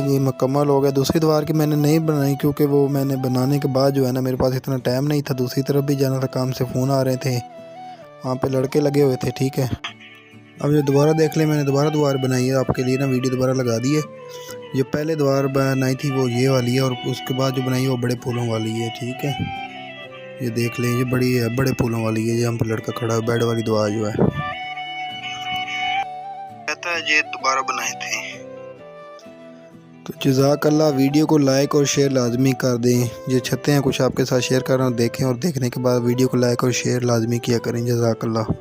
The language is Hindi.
ये मुकम्मल हो गया। दूसरी दीवार की मैंने नहीं बनाई क्योंकि वो मैंने बनाने के बाद जो है ना मेरे पास इतना टाइम नहीं था, दूसरी तरफ भी जाना था, काम से फ़ोन आ रहे थे, वहाँ पे लड़के लगे हुए थे। ठीक है, अब ये दोबारा देख लें, मैंने दोबारा दीवार बनाई है आपके लिए ना, वीडियो दोबारा लगा दी है। जो पहले दीवार बनाई थी वो ये वाली है, और उसके बाद जो बनाई है वो बड़े फूलों वाली है। ठीक है, ये देख लें, ये बड़ी है, बड़े फूलों वाली है। यहाँ पर लड़का खड़ा है, बेड वाली दीवार जो है कहता है ये दोबारा बनाए थे। तो जज़ाकल्लाह, वीडियो को लाइक और शेयर लाजमी कर दें। ये छतें हैं कुछ आपके साथ शेयर कर रहा हूँ, देखें और देखने के बाद वीडियो को लाइक और शेयर लाजमी किया करें। जज़ाकल्लाह।